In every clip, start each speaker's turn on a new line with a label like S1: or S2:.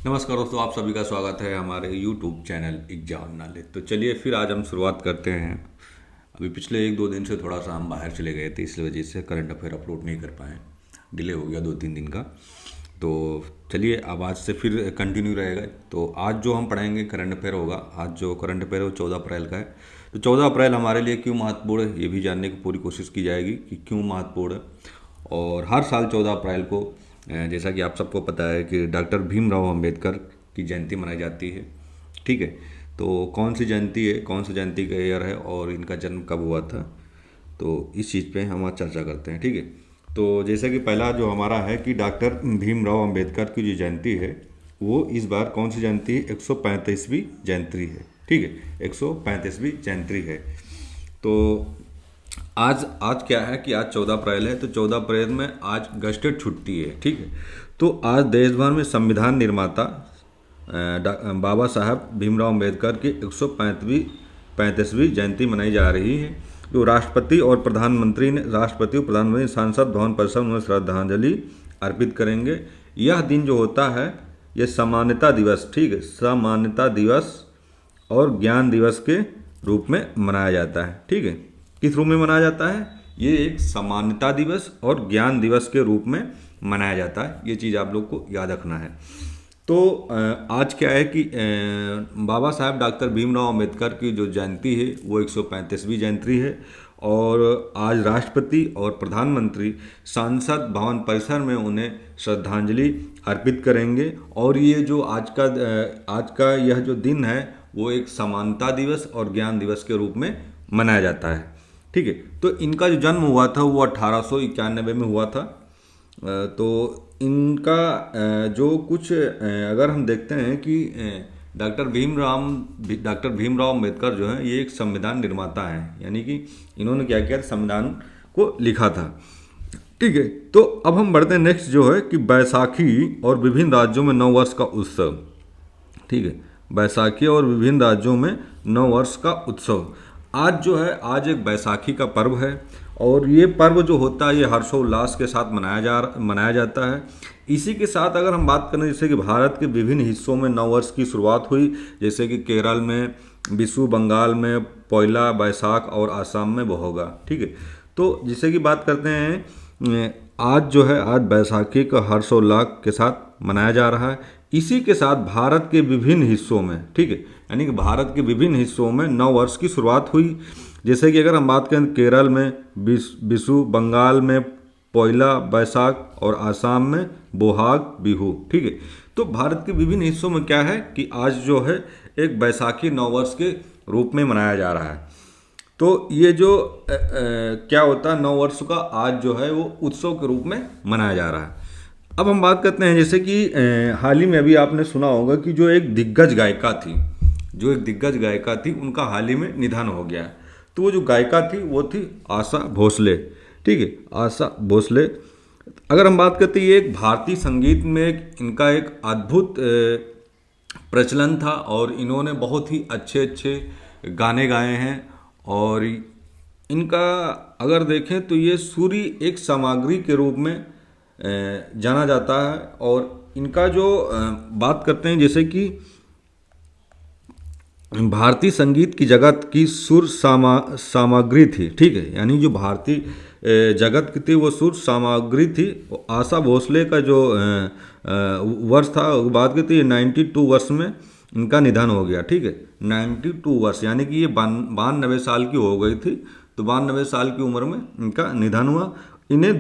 S1: नमस्कार दोस्तों, आप सभी का स्वागत है हमारे YouTube चैनल एग्जाम नॉलेज। तो चलिए फिर आज हम शुरुआत करते हैं। अभी पिछले 1-2 दिन से थोड़ा सा हम बाहर चले गए थे, इस वजह से करंट अफेयर अपलोड नहीं कर पाए, डिले हो गया 2-3 दिन का। तो चलिए अब आज से फिर कंटिन्यू रहेगा। तो आज जो हम पढ़ेंगे करंट अफेयर होगा, आज जो करंट अफेयर है वो 14 अप्रैल का है। तो 14 अप्रैल हमारे लिए क्यों महत्वपूर्ण है ये भी जानने की पूरी कोशिश की जाएगी कि क्यों महत्वपूर्ण है। और हर साल 14 अप्रैल को जैसा कि आप सबको पता है कि डॉक्टर भीमराव अंबेडकर की जयंती मनाई जाती है। ठीक है, तो कौन सी जयंती है, कौन सी जयंती का ईयर है और इनका जन्म कब हुआ था, तो इस चीज़ पे हम आज चर्चा करते हैं। ठीक है, तो जैसा कि पहला जो हमारा है कि डॉक्टर भीमराव अंबेडकर की जो जयंती है वो इस बार कौन सी जयंती है, 135वीं जयंती है। ठीक है, 135वीं जयंती है। तो आज आज क्या है कि आज 14 अप्रैल है, तो 14 अप्रैल में आज गस्टेड छुट्टी है। ठीक है, तो आज देश भर में संविधान निर्माता बाबा साहब भीमराव अंबेडकर की 135वीं जयंती मनाई जा रही है। जो राष्ट्रपति और प्रधानमंत्री सांसद भवन परिसर में श्रद्धांजलि अर्पित करेंगे। यह दिन जो होता है यह समानता दिवस, ठीक है, समानता दिवस और ज्ञान दिवस के रूप में मनाया जाता है। ठीक है, किस रूप में मनाया जाता है, ये एक समानता दिवस और ज्ञान दिवस के रूप में मनाया जाता है। ये चीज़ आप लोग को याद रखना है। तो आज क्या है कि बाबा साहब डॉक्टर भीमराव अंबेडकर की जो जयंती है वो 135वीं जयंती है। और आज राष्ट्रपति और प्रधानमंत्री सांसद भवन परिसर में उन्हें श्रद्धांजलि अर्पित करेंगे। और ये जो आज का यह जो दिन है वो एक समानता दिवस और ज्ञान दिवस के रूप में मनाया जाता है। ठीक है, तो इनका जो जन्म हुआ था वो 1891 में हुआ था। तो इनका जो कुछ अगर हम देखते हैं कि डॉक्टर भीमराव अंबेडकर जो है ये एक संविधान निर्माता हैं, यानी कि इन्होंने क्या किया, संविधान को लिखा था। ठीक है, तो अब हम बढ़ते हैं नेक्स्ट जो है कि बैसाखी और विभिन्न राज्यों में नववर्ष का उत्सव। ठीक है, बैसाखी और विभिन्न राज्यों में नववर्ष का उत्सव। आज जो है, आज एक बैसाखी का पर्व है और ये पर्व जो होता है ये हर्षोल्लास के साथ मनाया जाता है। इसी के साथ अगर हम बात करें जैसे कि भारत के विभिन्न हिस्सों में नववर्ष की शुरुआत हुई, जैसे कि केरल में बिशु, बंगाल में पोइला बैसाख और आसाम में बोहगा। ठीक है, तो जैसे कि बात करते हैं आज जो है, आज बैसाखी का हर्षोल्लास के साथ मनाया जा रहा है। इसी के साथ भारत के विभिन्न हिस्सों में, ठीक है, यानी कि भारत के विभिन्न हिस्सों में नव वर्ष की शुरुआत हुई। जैसे कि अगर हम बात करें केरल में बिशु, बंगाल में पोइला बैसाख और आसाम में बोहाग बिहू। ठीक है, तो भारत के विभिन्न हिस्सों में क्या है कि आज जो है एक बैसाखी नववर्ष के रूप में मनाया जा रहा है। तो ये जो क्या होता है, नववर्ष का आज जो है वो उत्सव के रूप में मनाया जा रहा है। अब हम बात करते हैं जैसे कि हाल ही में अभी आपने सुना होगा कि जो एक दिग्गज गायिका थी उनका हाल ही में निधन हो गया। तो वो जो गायिका थी वो थी आशा भोसले। ठीक है, आशा भोसले। अगर हम बात करते हैं, ये एक भारतीय संगीत में इनका एक अद्भुत प्रचलन था और इन्होंने बहुत ही अच्छे अच्छे गाने गाए हैं। और इनका अगर देखें तो ये सूरी एक सामग्री के रूप में जाना जाता है। और इनका जो बात करते हैं जैसे कि भारतीय संगीत की जगत की सुर सामग्री थी। ठीक है, यानी जो भारतीय जगत की थी वो सुर सामग्री थी। आशा भोसले का जो वर्ष था, बात करते हैं 92 वर्ष में इनका निधन हो गया। ठीक है, 92 वर्ष, यानी कि ये 92 साल की हो गई थी। तो 92 साल की उम्र में इनका निधन हुआ। इन्हें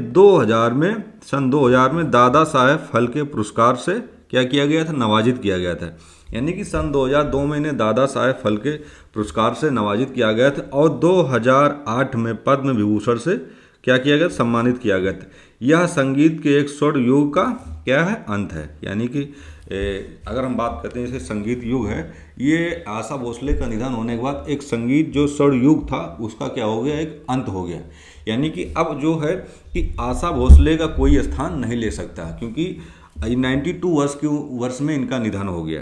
S1: सन 2000 में दादा साहेब फाल्के पुरस्कार से क्या किया गया था, नवाजित किया गया था। यानी कि सन 2002 में इन्हें दादा साहेब फाल्के पुरस्कार से नवाजित किया गया था। और 2008 में पद्म विभूषण से क्या किया गया, सम्मानित किया गया था। यह संगीत के एक स्वर्ण युग का क्या है, अंत है। यानी कि अगर हम बात करते हैं जैसे संगीत युग है, ये आशा भोसले का निधन होने के बाद एक संगीत जो स्वर्ण युग था उसका क्या हो गया, एक अंत हो गया। यानी कि अब जो है कि आशा भोसले का कोई स्थान नहीं ले सकता, क्योंकि 92 वर्ष में इनका निधन हो गया।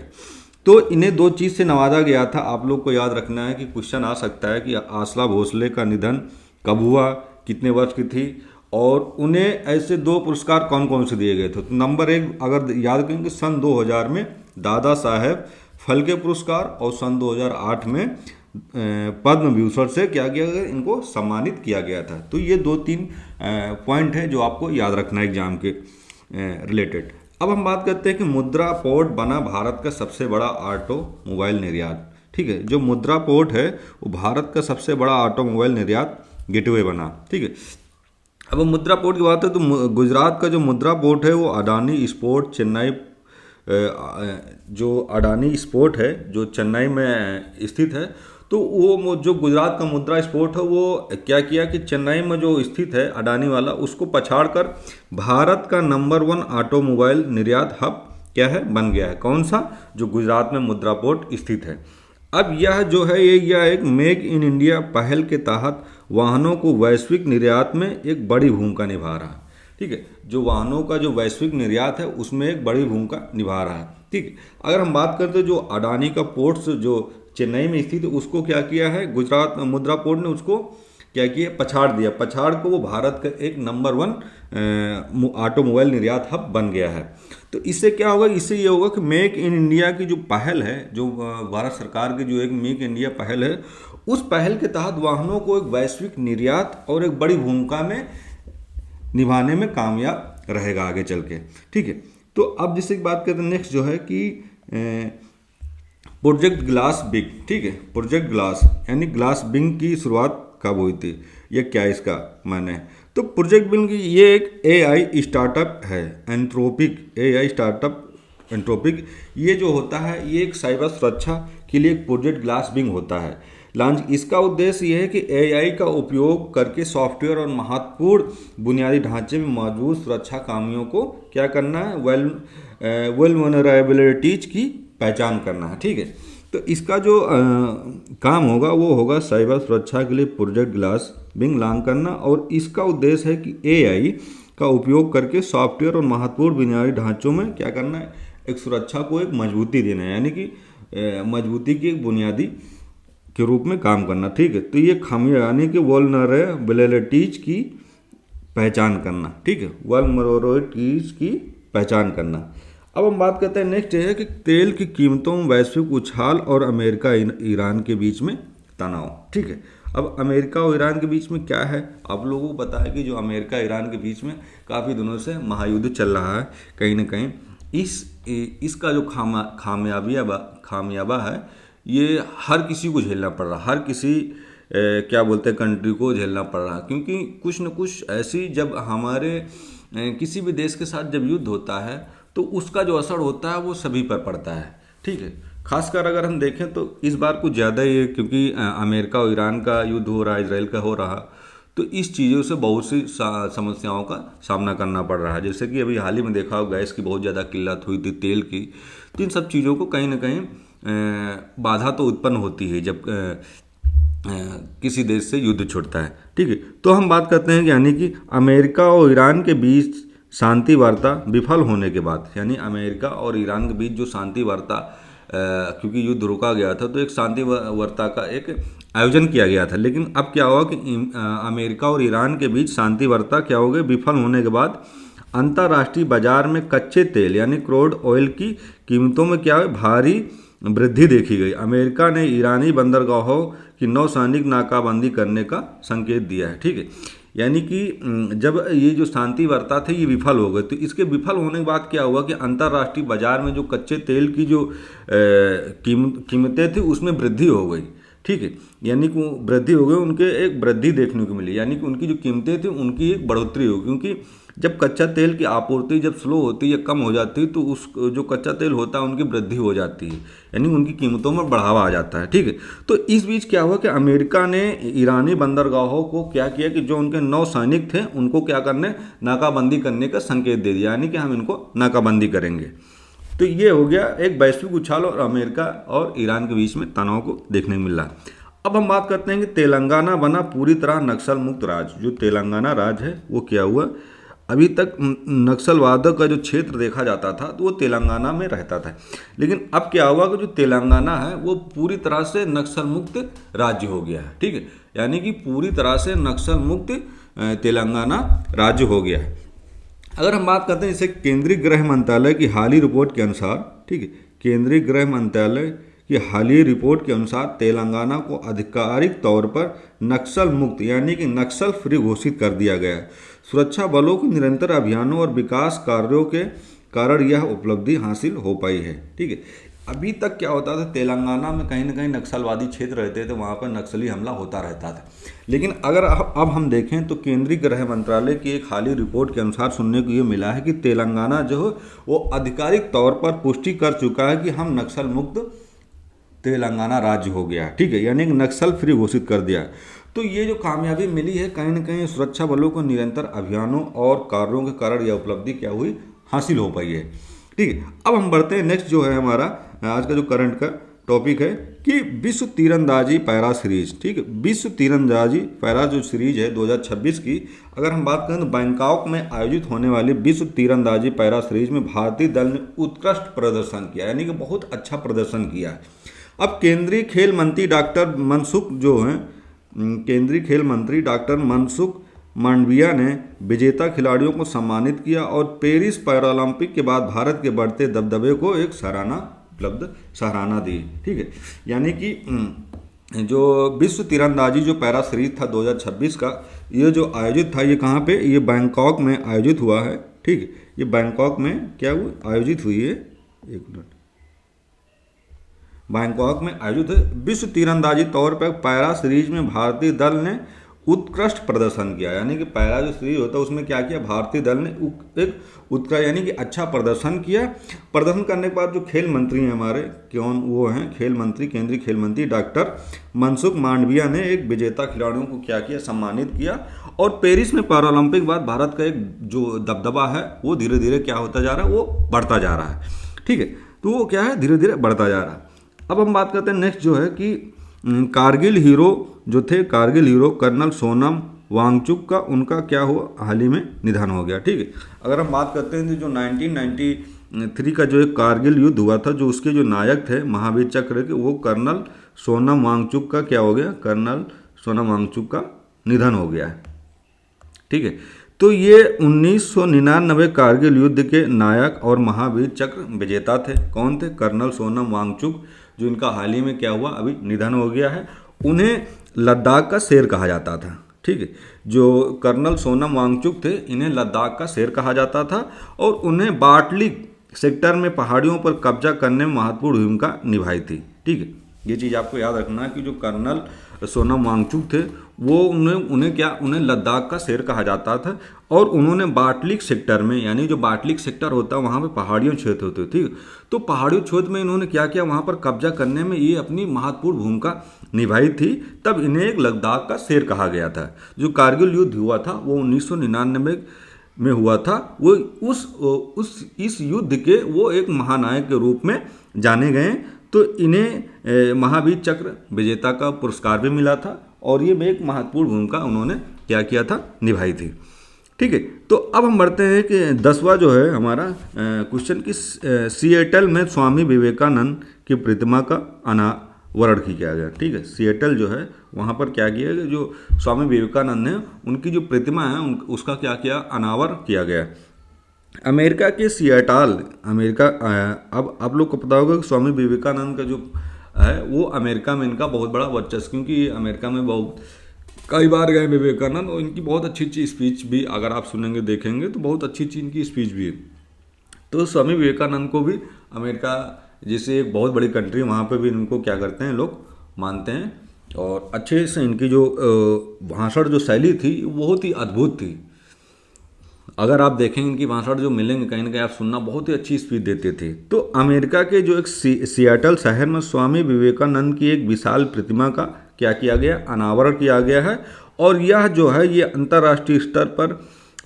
S1: तो इन्हें 2 चीज़ से नवाजा गया था। आप लोग को याद रखना है कि क्वेश्चन आ सकता है कि आशा भोसले का निधन कब हुआ, कितने वर्ष की थी, और उन्हें ऐसे 2 पुरस्कार कौन कौन से दिए गए थे। तो नंबर 1 अगर याद करेंगे, सन 2000 में दादा साहेब फाल्के पुरस्कार और सन 2008 में पद्म विभूषण से क्या किया गया, इनको सम्मानित किया गया था। तो ये 2-3 पॉइंट है जो आपको याद रखना है एग्जाम के रिलेटेड। अब हम बात करते हैं कि मुद्रा पोर्ट बना भारत का सबसे बड़ा ऑटोमोबाइल निर्यात। ठीक है, जो मुद्रा पोर्ट है वो भारत का सबसे बड़ा ऑटोमोबाइल निर्यात गेटवे बना। ठीक है, अब मुद्रा पोर्ट की बात है तो गुजरात का जो मुद्रा पोर्ट है वो अडानी स्पोर्ट चेन्नई, जो अडानी स्पोर्ट है जो चेन्नई में स्थित है, तो वो जो गुजरात का मुद्रा स्पोर्ट है वो क्या किया कि चेन्नई में जो स्थित है अडानी वाला, उसको पछाड़कर भारत का नंबर 1 ऑटोमोबाइल निर्यात हब क्या है बन गया है। कौन सा? जो गुजरात में मुद्रा पोर्ट स्थित है। अब यह जो है यह एक मेक इन इंडिया पहल के तहत वाहनों को वैश्विक निर्यात में एक बड़ी भूमिका निभा रहा है। ठीक है, जो वाहनों का जो वैश्विक निर्यात है उसमें एक बड़ी भूमिका निभा रहा है। ठीक है, अगर हम बात करते हैं जो अडानी का पोर्ट्स जो चेन्नई में स्थित है उसको क्या किया है गुजरात मुद्रा पोर्ट ने उसको क्या किया, पछाड़ दिया। पछाड़ को वो भारत का एक नंबर 1 ऑटोमोबाइल निर्यात हब बन गया है। तो इससे क्या होगा, इससे ये होगा कि मेक इन इंडिया की जो पहल है, जो भारत सरकार की जो एक मेक इंडिया पहल है, उस पहल के तहत वाहनों को एक वैश्विक निर्यात और एक बड़ी भूमिका में निभाने में कामयाब रहेगा आगे चल के। ठीक है, तो अब जिससे बात करते हैं नेक्स्ट जो है कि प्रोजेक्ट ग्लास बिग। ठीक है, प्रोजेक्ट ग्लास यानी ग्लास बिग की शुरुआत कब हुई थी, ये क्या इसका माने है? तो प्रोजेक्ट बिग ये एक एआई स्टार्टअप है, एंथ्रोपिक एआई स्टार्टअप एंथ्रोपिक। ये जो होता है ये एक साइबर सुरक्षा के लिए एक प्रोजेक्ट ग्लास बिग होता है लॉन्च। इसका उद्देश्य यह है कि एआई का उपयोग करके सॉफ्टवेयर और महत्वपूर्ण बुनियादी ढांचे में मौजूद सुरक्षा खामियों को क्या करना है, वल्नरेबिलिटीज की पहचान करना है। ठीक है, तो इसका जो काम होगा वो होगा साइबर सुरक्षा के लिए प्रोजेक्ट ग्लास बिग लॉन्च करना, और इसका उद्देश्य है कि एआई का उपयोग करके सॉफ्टवेयर और महत्वपूर्ण बुनियादी ढांचों में क्या करना है, एक सुरक्षा को एक मजबूती देना है, यानी कि मजबूती की एक बुनियादी के रूप में काम करना। ठीक है, तो ये खामियां यानी कि वल्नरेबिलिटीज की पहचान करना। ठीक है, वल्नरेबिलिटीज की पहचान करना। अब हम बात करते हैं नेक्स्ट है कि तेल की कीमतों में वैश्विक उछाल और अमेरिका ईरान के बीच में तनाव। ठीक है, अब अमेरिका और ईरान के बीच में क्या है, आप लोगों को पता है कि जो अमेरिका ईरान के बीच में काफ़ी दिनों से महायुद्ध चल रहा है। कहीं ना कहीं इसका जो खामियाबा है ये हर किसी को झेलना पड़ रहा, हर किसी क्या बोलते हैं कंट्री को झेलना पड़ रहा, क्योंकि कुछ न कुछ ऐसी जब हमारे किसी भी देश के साथ जब युद्ध होता है तो उसका जो असर होता है वो सभी पर पड़ता है। ठीक है, खासकर अगर हम देखें तो इस बार कुछ ज़्यादा ही है, क्योंकि अमेरिका और ईरान का युद्ध हो रहा है, इसराइल का हो रहा, तो इस चीज़ों से बहुत सी समस्याओं का सामना करना पड़ रहा है। जैसे कि अभी हाल ही में देखा हो गैस की बहुत ज़्यादा किल्लत हुई थी, तेल की, तो इन सब चीज़ों को कहीं ना कहीं बाधा तो उत्पन्न होती है जब किसी देश से युद्ध छुड़ता है। ठीक है, तो हम बात करते हैं कि यानी कि अमेरिका और ईरान के बीच शांति वार्ता विफल होने के बाद, यानी अमेरिका और ईरान के बीच जो शांति वार्ता क्योंकि युद्ध रोका गया था तो एक शांति वार्ता का एक आयोजन किया गया था, लेकिन अब क्या हुआ कि अमेरिका और ईरान के बीच शांति वार्ता क्या हो गई, विफल होने के बाद अंतर्राष्ट्रीय बाजार में कच्चे तेल यानी क्रूड ऑयल की कीमतों में क्या है, भारी वृद्धि देखी गई। अमेरिका ने ईरानी बंदरगाहों की नौसैनिक नाकाबंदी करने का संकेत दिया है। ठीक है, यानी कि जब ये जो शांति वार्ता थे ये विफल हो गए, तो इसके विफल होने के बाद क्या हुआ कि अंतर्राष्ट्रीय बाजार में जो कच्चे तेल की जो कीमतें थी उसमें वृद्धि हो गई। ठीक है, यानी कि वृद्धि हो गई, उनके एक वृद्धि देखने को मिली, यानी कि उनकी जो कीमतें थी उनकी एक बढ़ोतरी हो, क्योंकि जब कच्चा तेल की आपूर्ति जब स्लो होती है या कम हो जाती है तो उस जो कच्चा तेल होता है उनकी वृद्धि हो जाती है, यानी उनकी कीमतों में बढ़ावा आ जाता है। ठीक है, तो इस बीच क्या हुआ कि अमेरिका ने ईरानी बंदरगाहों को क्या किया कि जो उनके नौसैनिक थे उनको क्या करने, नाकाबंदी करने का संकेत दे दिया, यानी कि हम इनको नाकाबंदी करेंगे। तो ये हो गया एक वैश्विक उछाल और अमेरिका और ईरान के बीच में तनाव को देखने को मिल रहा। अब हम बात करते हैं कि तेलंगाना बना पूरी तरह नक्सल मुक्त राज्य। जो तेलंगाना राज्य है वो क्या हुआ, अभी तक नक्सलवाद का जो क्षेत्र देखा जाता था तो वो तेलंगाना में रहता था, लेकिन अब क्या हुआ कि जो तेलंगाना है वो पूरी तरह से नक्सल मुक्त राज्य हो गया है। ठीक है, यानी कि पूरी तरह से नक्सल मुक्त तेलंगाना राज्य हो गया है। अगर हम बात करते हैं जैसे केंद्रीय गृह मंत्रालय की हाल ही रिपोर्ट के अनुसार, ठीक है, केंद्रीय गृह मंत्रालय की हालिया रिपोर्ट के अनुसार तेलंगाना को आधिकारिक तौर पर नक्सल मुक्त यानी कि नक्सल फ्री घोषित कर दिया गया है। सुरक्षा बलों के निरंतर अभियानों और विकास कार्यों के कारण यह उपलब्धि हासिल हो पाई है। ठीक है, अभी तक क्या होता था, तेलंगाना में कहीं ना कहीं नक्सलवादी क्षेत्र रहते थे, वहाँ पर नक्सली हमला होता रहता था। लेकिन अगर अब हम देखें तो केंद्रीय गृह मंत्रालय की एक हालिया रिपोर्ट के अनुसार सुनने को ये मिला है कि तेलंगाना जो है वो आधिकारिक तौर पर पुष्टि कर चुका है कि हम नक्सल मुक्त तेलंगाना राज्य हो गया। ठीक है, यानी कि नक्सल फ्री घोषित कर दिया। तो ये जो कामयाबी मिली है कहीं ना कहीं सुरक्षा बलों को निरंतर अभियानों और कार्यों के कारण यह उपलब्धि क्या हुई, हासिल हो पाई है। ठीक है, अब हम बढ़ते हैं नेक्स्ट जो है हमारा आज का जो करंट का टॉपिक है कि विश्व तीरंदाजी पैरा सीरीज। ठीक है, विश्व तीरंदाजी पैरा जो सीरीज है 2026 की अगर हम बात करें तो बैंकॉक में आयोजित होने वाली विश्व तीरंदाजी पैरा सीरीज में भारतीय दल ने उत्कृष्ट प्रदर्शन किया, यानी कि बहुत अच्छा प्रदर्शन किया। अब केंद्रीय खेल मंत्री डॉक्टर मनसुख जो हैं केंद्रीय खेल मंत्री डॉक्टर मनसुख मांडविया ने विजेता खिलाड़ियों को सम्मानित किया और पेरिस पैरालंपिक के बाद भारत के बढ़ते दबदबे को एक सराहना दी। ठीक है, यानी कि जो विश्व तीरंदाजी जो पैरा सीरीज था 2026 का, ये जो आयोजित था ये कहाँ पे, ये बैंकॉक में आयोजित हुआ है। ठीक है, ये बैंकॉक में क्या हुआ, आयोजित हुई है, एक मिनट, बैंकॉक में आयोजित है। विश्व तीरंदाजी तौर पर पैरा सीरीज में भारतीय दल ने उत्कृष्ट प्रदर्शन किया, यानी कि पैरा जो सीरीज होता है उसमें क्या किया, भारतीय दल ने एक उत्कृष्ट यानी कि अच्छा प्रदर्शन किया। प्रदर्शन करने के बाद जो खेल मंत्री हैं हमारे, कौन वो हैं, खेल मंत्री, केंद्रीय खेल मंत्री डॉक्टर मनसुख मांडविया ने एक विजेता खिलाड़ियों को क्या किया, सम्मानित किया। और पेरिस में पैरालंपिक बाद भारत का एक जो दबदबा है वो धीरे धीरे क्या होता जा रहा है, वो बढ़ता जा रहा है। ठीक है, तो वो क्या है, धीरे धीरे बढ़ता जा रहा है। अब हम बात करते हैं नेक्स्ट जो है कि कारगिल हीरो जो थे, कारगिल हीरो कर्नल सोनम वांगचुक का उनका क्या हुआ, हाल ही में निधन हो गया। ठीक है, अगर हम बात करते हैं जो 1993 का जो एक कारगिल युद्ध हुआ था, जो उसके जो नायक थे महावीर चक्र के, वो कर्नल सोनम वांगचुक का क्या हो गया, कर्नल सोनम वांगचुक का निधन हो गया है। ठीक है, तो ये 1999 कारगिल युद्ध के नायक और महावीर चक्र विजेता थे। कौन थे, कर्नल सोनम वांगचुक, जो इनका हाल ही में क्या हुआ, अभी निधन हो गया है। उन्हें लद्दाख का शेर कहा जाता था। ठीक है, जो कर्नल सोनम वांगचुक थे इन्हें लद्दाख का शेर कहा जाता था और उन्हें बाटली सेक्टर में पहाड़ियों पर कब्जा करने में महत्वपूर्ण भूमिका निभाई थी। ठीक है, ये चीज़ आपको याद रखना है कि जो कर्नल सोनम वांगचुक थे वो उन्हें लद्दाख का शेर कहा जाता था और उन्होंने बाटलिक सेक्टर में, यानी जो बाटलिक सेक्टर होता है वहाँ पे पहाड़ियों क्षेत्र होते थे। ठीक, तो पहाड़ियों क्षेत्र में इन्होंने क्या किया, वहाँ पर कब्जा करने में ये अपनी महत्वपूर्ण भूमिका निभाई थी, तब इन्हें एक लद्दाख का शेर कहा गया था। जो कारगिल युद्ध हुआ था वो 1999 में हुआ था। वो इस युद्ध के वो एक महानायक के रूप में जाने गए। तो इन्हें महावीर चक्र विजेता का पुरस्कार भी मिला था और ये एक महत्वपूर्ण भूमिका उन्होंने क्या किया था, निभाई थी। ठीक है, तो अब हम बढ़ते हैं कि 10वां जो है हमारा क्वेश्चन कि सिएटल में स्वामी विवेकानंद की प्रतिमा का अनावरण किया गया। ठीक है, सिएटल जो है वहाँ पर क्या किया गया, जो स्वामी विवेकानंद है उनकी जो प्रतिमा है उसका क्या किया, अनावरण किया गया। अमेरिका के सिएटल, अमेरिका, अब आप लोग को पता होगा कि स्वामी विवेकानंद का जो है वो अमेरिका में इनका बहुत बड़ा वर्चस्व, क्योंकि अमेरिका में बहुत कई बार गए विवेकानंद और इनकी बहुत अच्छी अच्छी स्पीच भी अगर आप सुनेंगे देखेंगे तो बहुत अच्छी अच्छी इनकी स्पीच भी है। तो स्वामी विवेकानंद को भी अमेरिका जैसे एक बहुत बड़ी कंट्री, वहाँ पे भी इनको क्या करते हैं, लोग मानते हैं और अच्छे से इनकी जो भाषण जो शैली थी बहुत ही अद्भुत थी। अगर आप देखेंगे इनकी भाषण जो मिलेंगे कहीं ना कहीं आप सुनना, बहुत ही अच्छी स्पीच देते थे। तो अमेरिका के जो एक सिएटल शहर में स्वामी विवेकानंद की एक विशाल प्रतिमा का क्या किया गया, अनावरण किया गया है और यह जो है ये अंतर्राष्ट्रीय स्तर पर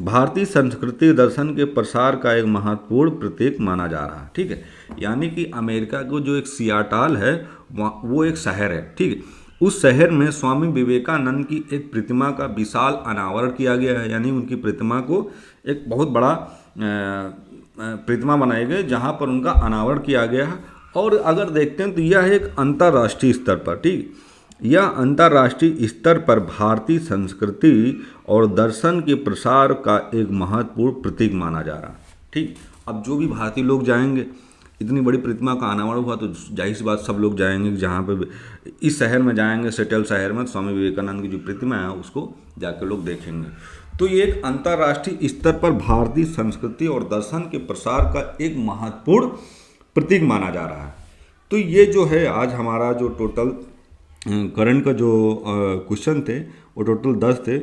S1: भारतीय संस्कृति दर्शन के प्रसार का एक महत्वपूर्ण प्रतीक माना जा रहा है। ठीक है, यानी कि अमेरिका को जो एक सिएटल है वो एक शहर है। ठीक है, उस शहर में स्वामी विवेकानंद की एक प्रतिमा का विशाल अनावरण किया गया है, यानी उनकी प्रतिमा को एक बहुत बड़ा प्रतिमा बनाई गई जहां पर उनका अनावरण किया गया है। और अगर देखते हैं तो यह एक अंतर्राष्ट्रीय स्तर पर, ठीक, यह अंतर्राष्ट्रीय स्तर पर भारतीय संस्कृति और दर्शन के प्रसार का एक महत्वपूर्ण प्रतीक माना जा रहा है। ठीक, अब जो भी भारतीय लोग जाएंगे इतनी बड़ी प्रतिमा का अनावरण हुआ तो जाहिर सी बात सब लोग जाएंगे, जहाँ पे इस शहर में जाएंगे, सेटल शहर में, स्वामी विवेकानंद की जो प्रतिमा है उसको जाकर लोग देखेंगे। तो ये एक अंतर्राष्ट्रीय स्तर पर भारतीय संस्कृति और दर्शन के प्रसार का एक महत्वपूर्ण प्रतीक माना जा रहा है। तो ये जो है आज हमारा जो टोटल करंट का जो क्वेश्चन थे वो टोटल 10 थे।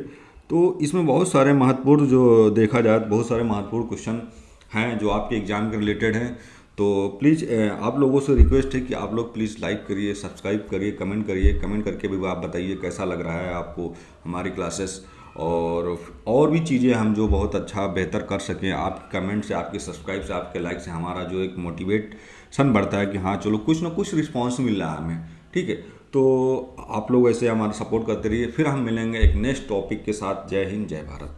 S1: तो इसमें बहुत सारे महत्वपूर्ण जो देखा जाए बहुत सारे महत्वपूर्ण क्वेश्चन हैं जो आपके एग्ज़ाम के रिलेटेड हैं। तो प्लीज़ आप लोगों से रिक्वेस्ट है कि आप लोग प्लीज़ लाइक करिए, सब्सक्राइब करिए, कमेंट करके भी आप बताइए कैसा लग रहा है आपको हमारी क्लासेस, और भी चीज़ें हम जो बहुत अच्छा बेहतर कर सकें। आपके कमेंट से, आपके सब्सक्राइब से, आपके लाइक से हमारा जो एक मोटिवेशन बढ़ता है कि हाँ चलो कुछ ना कुछ रिस्पॉन्स मिल रहा है हमें, ठीक है। तो आप लोग ऐसे हमारा सपोर्ट करते रहिए। फिर हम मिलेंगे एक नेक्स्ट टॉपिक के साथ। जय हिंद, जय भारत।